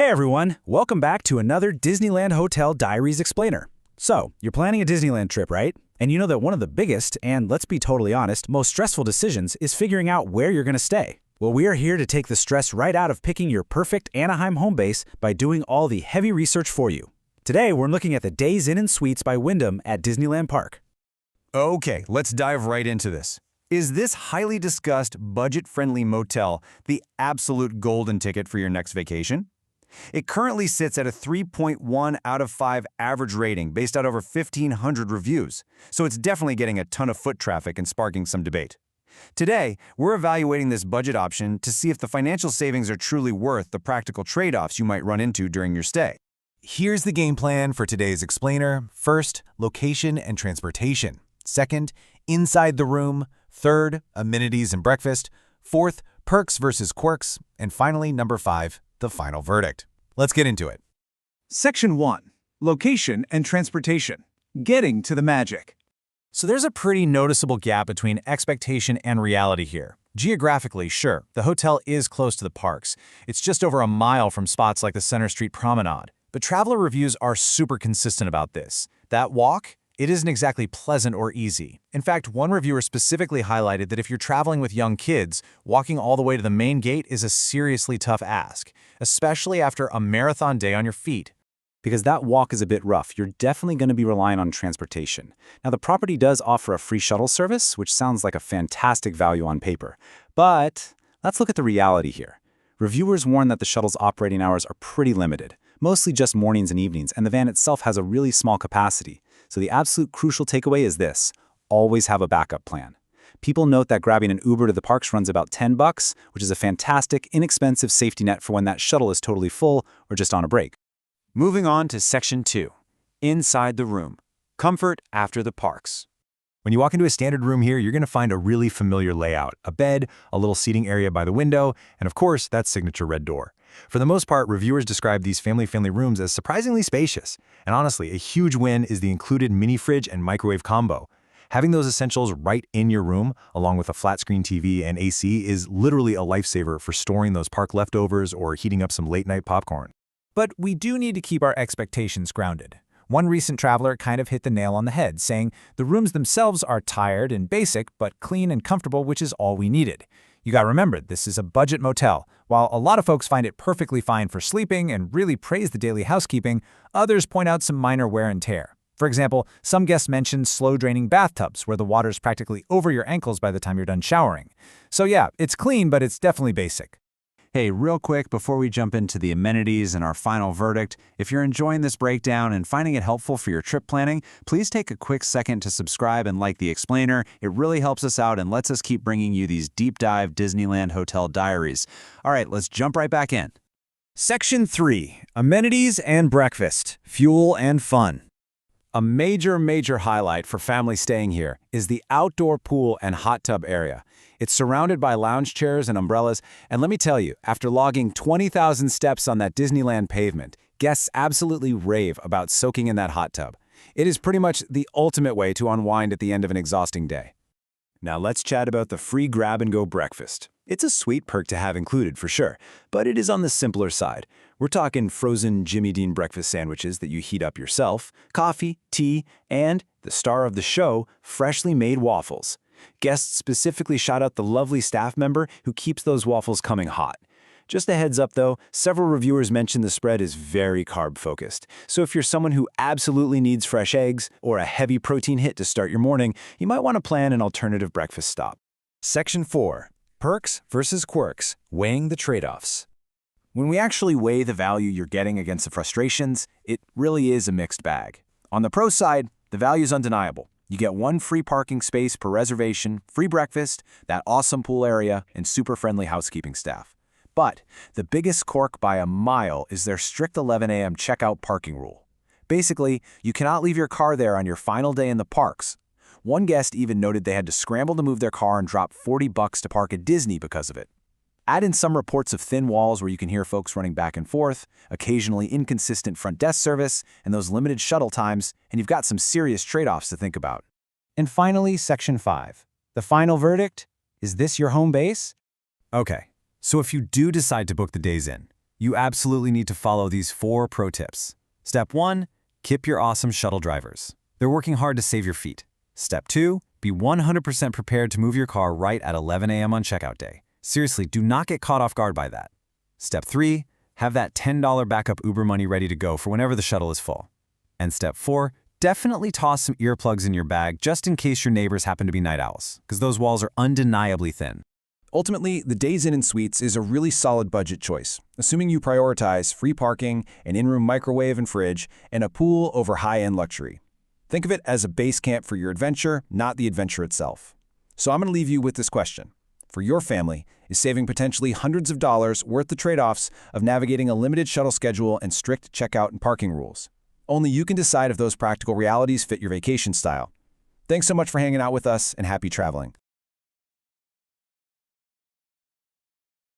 Hey everyone, welcome back to another Disneyland Hotel Diaries Explainer. So, you're planning a Disneyland trip, right? And you know that one of the biggest, and let's be totally honest, most stressful decisions is figuring out where you're going to stay. Well, we are here to take the stress right out of picking your perfect Anaheim home base by doing all the heavy research for you. Today, we're looking at the Days Inn and Suites by Wyndham at Disneyland Park. Okay, let's dive right into this. Is this highly discussed, budget-friendly motel the absolute golden ticket for your next vacation? It currently sits at a 3.1 out of 5 average rating based on over 1,500 reviews, so it's definitely getting a ton of foot traffic and sparking some debate. Today, we're evaluating this budget option to see if the financial savings are truly worth the practical trade-offs you might run into during your stay. Here's the game plan for today's explainer. First, location and transportation. Second, inside the room. Third, amenities and breakfast. Fourth, perks versus quirks. And finally, number 5, the final verdict. Let's get into it. Section 1. Location and Transportation. Getting to the magic. So there's a pretty noticeable gap between expectation and reality here. Geographically, sure, the hotel is close to the parks. It's just over a mile from spots like the Center Street Promenade. But traveler reviews are super consistent about this. That walk? It isn't exactly pleasant or easy. In fact, one reviewer specifically highlighted that if you're traveling with young kids, walking all the way to the main gate is a seriously tough ask, especially after a marathon day on your feet. Because that walk is a bit rough, you're definitely going to be relying on transportation. Now, the property does offer a free shuttle service, which sounds like a fantastic value on paper. But let's look at the reality here. Reviewers warn that the shuttle's operating hours are pretty limited, mostly just mornings and evenings, and the van itself has a really small capacity. So the absolute crucial takeaway is this: always have a backup plan. People note that grabbing an Uber to the parks runs about $10, which is a fantastic, inexpensive safety net for when that shuttle is totally full or just on a break. Moving on to Section 2. Inside the room. Comfort after the parks. When you walk into a standard room here, you're going to find a really familiar layout. A bed, a little seating area by the window, and of course, that signature red door. For the most part, reviewers describe these family-friendly rooms as surprisingly spacious. And honestly, a huge win is the included mini fridge and microwave combo. Having those essentials right in your room, along with a flat-screen TV and AC, is literally a lifesaver for storing those park leftovers or heating up some late-night popcorn. But we do need to keep our expectations grounded. One recent traveler kind of hit the nail on the head, saying the rooms themselves are tired and basic, but clean and comfortable, which is all we needed. You gotta remember, this is a budget motel. While a lot of folks find it perfectly fine for sleeping and really praise the daily housekeeping, others point out some minor wear and tear. For example, some guests mentioned slow-draining bathtubs, where the water's practically over your ankles by the time you're done showering. So yeah, it's clean, but it's definitely basic. Hey, real quick, before we jump into the amenities and our final verdict, if you're enjoying this breakdown and finding it helpful for your trip planning, please take a quick second to subscribe and like the explainer. It really helps us out and lets us keep bringing you these deep dive Disneyland Hotel Diaries. All right, let's jump right back in. Section 3. Amenities and breakfast, fuel and fun. A major highlight for families staying here is the outdoor pool and hot tub area. It's surrounded by lounge chairs and umbrellas, and let me tell you, after logging 20,000 steps on that Disneyland pavement, guests absolutely rave about soaking in that hot tub. It is pretty much the ultimate way to unwind at the end of an exhausting day. Now let's chat about the free grab-and-go breakfast. It's a sweet perk to have included for sure, but it is on the simpler side. We're talking frozen Jimmy Dean breakfast sandwiches that you heat up yourself, coffee, tea, and, the star of the show, freshly made waffles. Guests specifically shout out the lovely staff member who keeps those waffles coming hot. Just a heads up though, several reviewers mention the spread is very carb-focused. So if you're someone who absolutely needs fresh eggs or a heavy protein hit to start your morning, you might want to plan an alternative breakfast stop. Section 4. Perks versus quirks, weighing the trade-offs. When we actually weigh the value you're getting against the frustrations, it really is a mixed bag. On the pro side, the value's undeniable. You get one free parking space per reservation, free breakfast, that awesome pool area, and super friendly housekeeping staff. But the biggest cork by a mile is their strict 11 a.m. checkout parking rule. Basically, you cannot leave your car there on your final day in the parks. One guest even noted they had to scramble to move their car and drop $40 to park at Disney because of it. Add in some reports of thin walls where you can hear folks running back and forth, occasionally inconsistent front desk service, and those limited shuttle times, and you've got some serious trade-offs to think about. And finally, Section 5. The final verdict? Is this your home base? Okay, so if you do decide to book the Days Inn, You absolutely need to follow these 4 pro tips. Step 1, kip your awesome shuttle drivers. They're working hard to save your feet. Step 2, be 100% prepared to move your car right at 11 a.m. on checkout day. Seriously, do not get caught off guard by that. Step 3, have that $10 backup Uber money ready to go for whenever the shuttle is full. And step 4, definitely toss some earplugs in your bag just in case your neighbors happen to be night owls, because those walls are undeniably thin. Ultimately, the Days Inn & Suites is a really solid budget choice, assuming you prioritize free parking, an in-room microwave and fridge, and a pool over high-end luxury. Think of it as a base camp for your adventure, not the adventure itself. So I'm going to leave you with this question. For your family, is saving potentially hundreds of dollars worth the trade-offs of navigating a limited shuttle schedule and strict checkout and parking rules? Only you can decide if those practical realities fit your vacation style. Thanks so much for hanging out with us, and happy traveling.